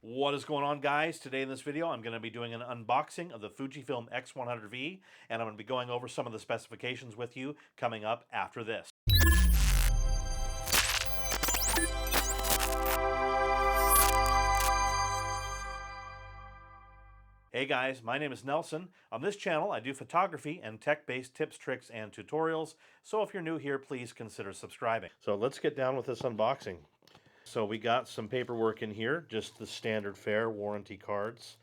What is going on, guys? Today in this video I'm going to be doing an unboxing of the Fujifilm X100V, and I'm going to be going over some of the specifications with you coming up after this. Hey guys, my name is Nelson. On this channel I do photography and tech-based tips, tricks, and tutorials, so if you're new here, please consider subscribing. So let's get down with this unboxing. So we got some paperwork in here, just the standard fare, warranty cards.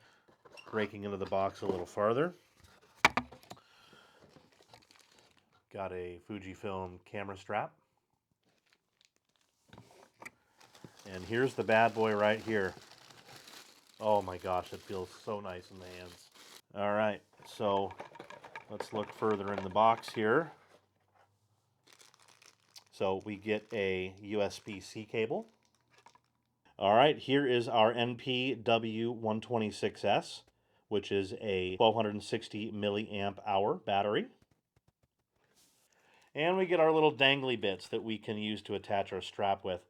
Breaking into the box a little farther. Got a Fujifilm camera strap. And here's the bad boy right here. Oh my gosh, it feels so nice in the hands. All right, so let's look further in the box here. So we get a USB-C cable. All right, here is our NP-W126S, which is a 1260 milliamp hour battery. And we get our little dangly bits that we can use to attach our strap with.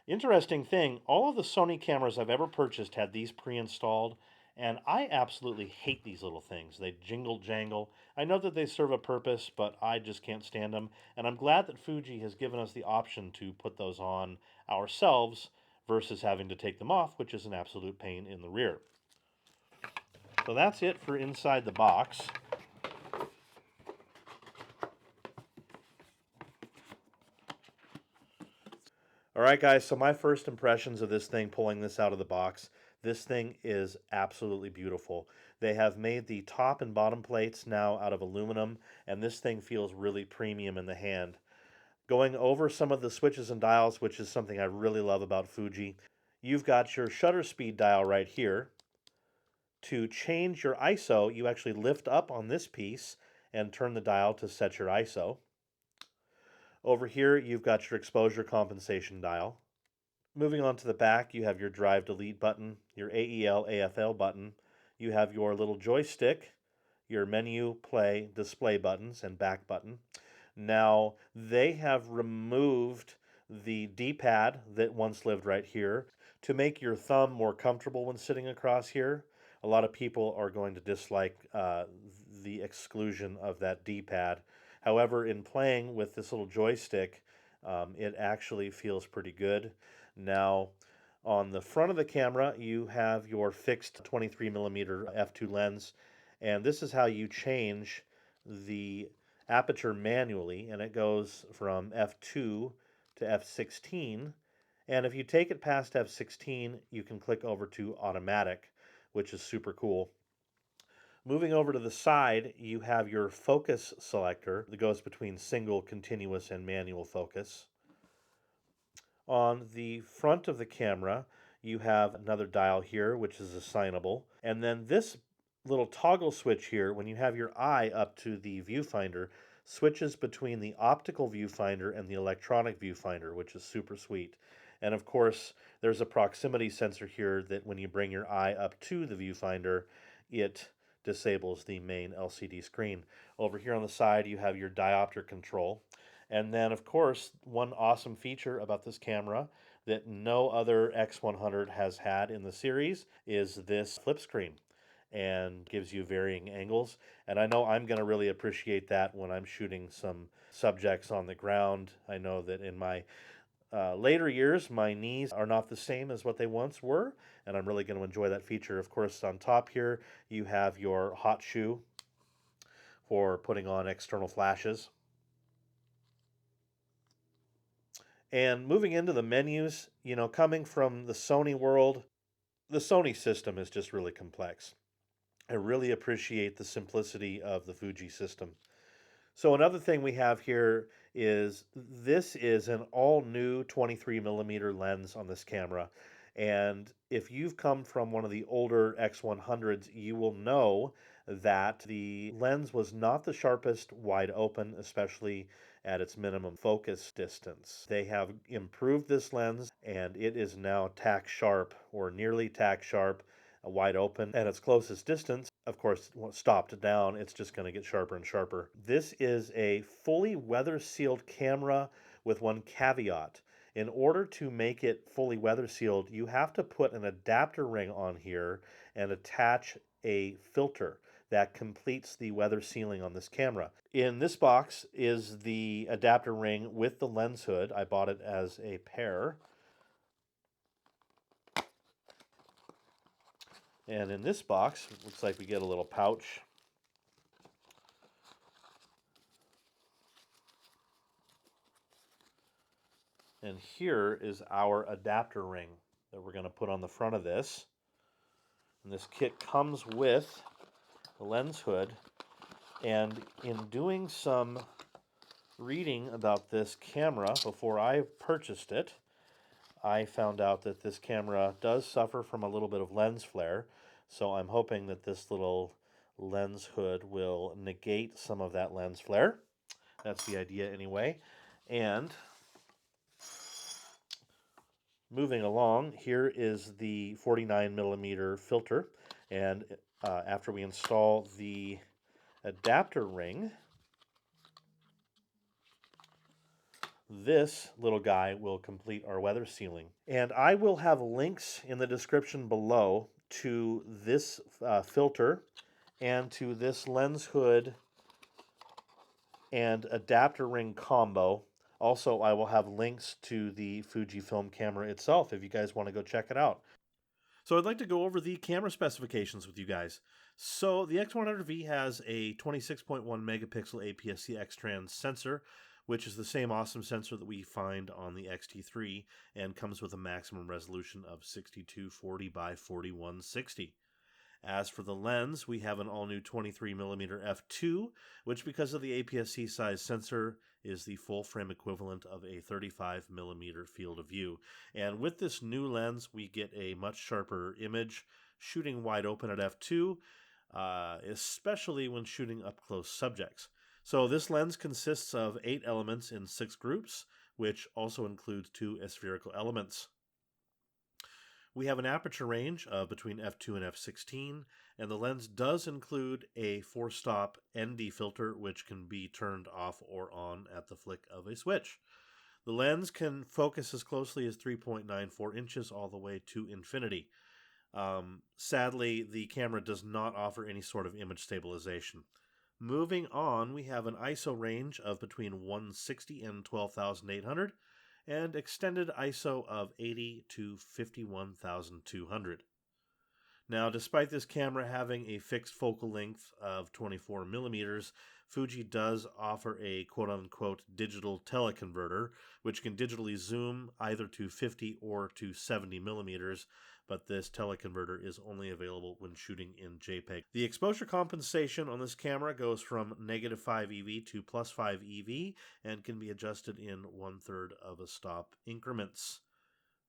Interesting thing, all of the Sony cameras I've ever purchased had these pre-installed, and I absolutely hate these little things. They jingle jangle. I know that they serve a purpose, but I just can't stand them. And I'm glad that Fuji has given us the option to put those on ourselves versus having to take them off, which is an absolute pain in the rear. So that's it for inside the box. All right, guys, so my first impressions of this thing, pulling this out of the box, this thing is absolutely beautiful. They have made the top and bottom plates now out of aluminum, and this thing feels really premium in the hand. Going over some of the switches and dials, which is something I really love about Fuji, you've got your shutter speed dial right here. To change your ISO, you actually lift up on this piece and turn the dial to set your ISO. Over here, you've got your exposure compensation dial. Moving on to the back, you have your drive delete button, your AEL AFL button. You have your little joystick, your menu, play, display buttons, and back button. Now, they have removed the D-pad that once lived right here to make your thumb more comfortable when sitting across here. A lot of people are going to dislike the exclusion of that D-pad. However, in playing with this little joystick, it actually feels pretty good. Now, on the front of the camera, you have your fixed 23mm f2 lens, and this is how you change the aperture manually, and it goes from f2 to f16. And if you take it past f16, you can click over to automatic, which is super cool. Moving over to the side, you have your focus selector that goes between single, continuous, and manual focus. On the front of the camera, you have another dial here, which is assignable. And then this little toggle switch here, when you have your eye up to the viewfinder, switches between the optical viewfinder and the electronic viewfinder, which is super sweet. And of course, there's a proximity sensor here that when you bring your eye up to the viewfinder, it disables the main LCD screen. Over here on the side, you have your diopter control. And then, of course, one awesome feature about this camera that no other X100 has had in the series is this flip screen, and gives you varying angles. And I know I'm going to really appreciate that when I'm shooting some subjects on the ground. I know that in my later years, my knees are not the same as what they once were, and I'm really going to enjoy that feature. Of course, on top here, you have your hot shoe for putting on external flashes. And moving into the menus, you know, coming from the Sony world, the Sony system is just really complex. I really appreciate the simplicity of the Fuji system. So another thing we have here is this is an all-new 23mm lens on this camera. And if you've come from one of the older X100s, you will know that the lens was not the sharpest wide open, especially at its minimum focus distance. They have improved this lens, and it is now tack sharp, or nearly tack sharp, wide open at its closest distance. Of course, stopped down, it's just going to get sharper and sharper. This is a fully weather sealed camera with one caveat. In order to make it fully weather sealed, you have to put an adapter ring on here and attach a filter that completes the weather sealing on this camera. In this box is the adapter ring with the lens hood. I bought it as a pair. And in this box, it looks like we get a little pouch. And here is our adapter ring that we're going to put on the front of this. And this kit comes with the lens hood. And in doing some reading about this camera before I purchased it, I found out that this camera does suffer from a little bit of lens flare. So I'm hoping that this little lens hood will negate some of that lens flare. That's the idea anyway. And moving along, here is the 49 millimeter filter. And after we install the adapter ring, this little guy will complete our weather sealing. And I will have links in the description below to this filter and to this lens hood and adapter ring combo. Also, I will have links to the Fujifilm camera itself if you guys want to go check it out. So I'd like to go over the camera specifications with you guys. So the X100V has a 26.1 megapixel APS-C X-Trans sensor, which is the same awesome sensor that we find on the X-T3 and comes with a maximum resolution of 6240 by 4160. As for the lens, we have an all-new 23mm f2, which because of the APS-C size sensor is the full-frame equivalent of a 35mm field of view. And with this new lens, we get a much sharper image, shooting wide open at f2, especially when shooting up-close subjects. So this lens consists of 8 elements in 6 groups, which also includes 2 aspherical elements. We have an aperture range of between f2 and f16, and the lens does include a 4-stop ND filter, which can be turned off or on at the flick of a switch. The lens can focus as closely as 3.94 inches all the way to infinity. Sadly, the camera does not offer any sort of image stabilization. Moving on, we have an ISO range of between 160 and 12,800, and extended ISO of 80 to 51,200. Now, despite this camera having a fixed focal length of 24 millimeters, Fuji does offer a quote-unquote digital teleconverter, which can digitally zoom either to 50 or to 70 millimeters, but this teleconverter is only available when shooting in JPEG. The exposure compensation on this camera goes from -5 EV to +5 EV and can be adjusted in 1/3 of a stop increments.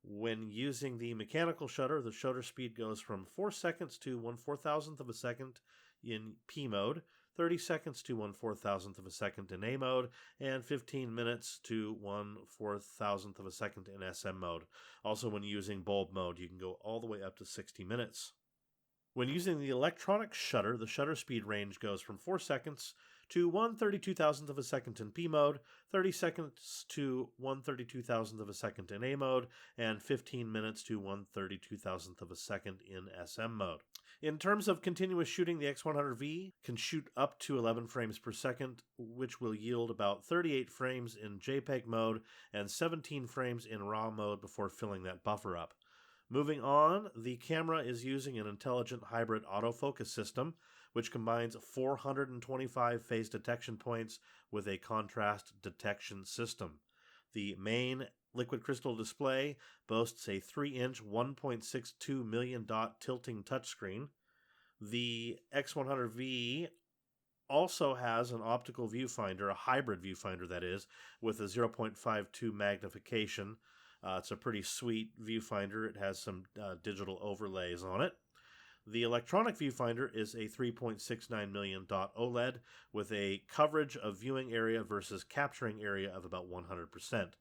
When using the mechanical shutter, the shutter speed goes from 4 seconds to 1/4000th of a second in P mode, 30 seconds to 1/4000th of a second in A mode, and 15 minutes to 1/4000th of a second in SM mode. Also, when using bulb mode, you can go all the way up to 60 minutes. When using the electronic shutter, the shutter speed range goes from 4 seconds to 1/32,000th of a second in P mode, 30 seconds to 1/32,000th of a second in A mode, and 15 minutes to 1/32,000th of a second in SM mode. In terms of continuous shooting, the X100V can shoot up to 11 frames per second, which will yield about 38 frames in JPEG mode and 17 frames in RAW mode before filling that buffer up. Moving on, the camera is using an intelligent hybrid autofocus system, which combines 425 phase detection points with a contrast detection system. The main liquid crystal display boasts a 3-inch 1.62 million dot tilting touchscreen. The X100V also has an optical viewfinder, a hybrid viewfinder that is, with a 0.52 magnification. It's a pretty sweet viewfinder. It has some digital overlays on it. The electronic viewfinder is a 3.69 million dot OLED with a coverage of viewing area versus capturing area of about 100%.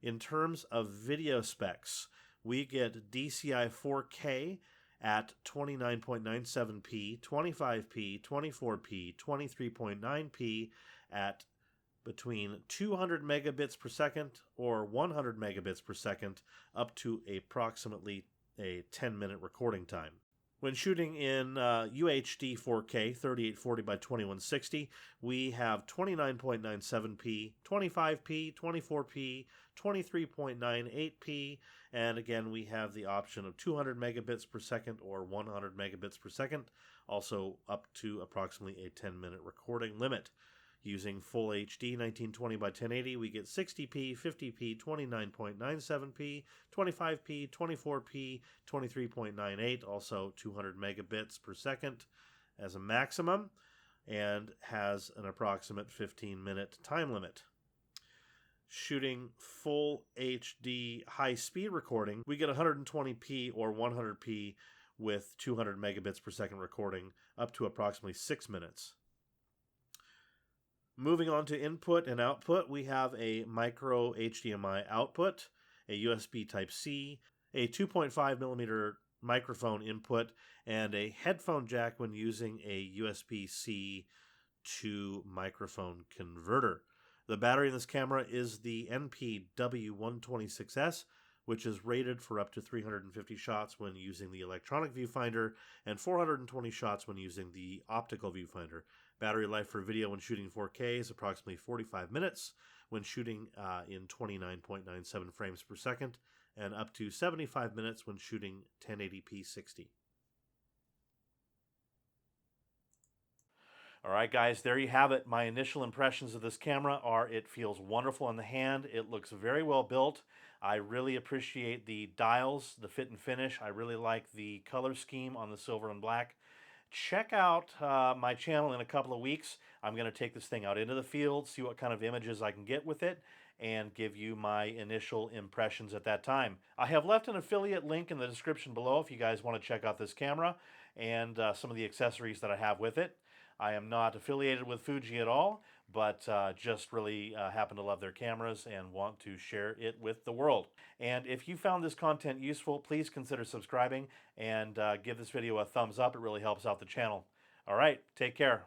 In terms of video specs, we get DCI 4K at 29.97p, 25p, 24p, 23.9p at between 200 megabits per second or 100 megabits per second, up to approximately a 10-minute recording time. When shooting in UHD 4K 3840 by 2160, we have 29.97p, 25p, 24p, 23.98p, and again we have the option of 200 megabits per second or 100 megabits per second, also up to approximately a 10-minute recording limit. Using full HD 1920 by 1080, we get 60p, 50p, 29.97p, 25p, 24p, 23.98, also 200 megabits per second as a maximum, and has an approximate 15-minute time limit. Shooting full HD high-speed recording, we get 120p or 100p with 200 megabits per second recording, up to approximately 6 minutes. Moving on to input and output, we have a micro HDMI output, a USB Type-C, a 2.5 millimeter microphone input, and a headphone jack when using a USB-C to microphone converter. The battery in this camera is the NP-W126S, which is rated for up to 350 shots when using the electronic viewfinder and 420 shots when using the optical viewfinder. Battery life for video when shooting 4K is approximately 45 minutes when shooting in 29.97 frames per second, and up to 75 minutes when shooting 1080p 60. All right, guys, there you have it. My initial impressions of this camera are it feels wonderful in the hand. It looks very well built. I really appreciate the dials, the fit and finish. I really like the color scheme on the silver and black. Check out my channel in a couple of weeks. I'm going to take this thing out into the field, see what kind of images I can get with it, and give you my initial impressions at that time. I have left an affiliate link in the description below if you guys want to check out this camera and some of the accessories that I have with it. I am not affiliated with Fuji at all, but just really happen to love their cameras and want to share it with the world. And if you found this content useful, please consider subscribing and give this video a thumbs up. It really helps out the channel. All right, take care.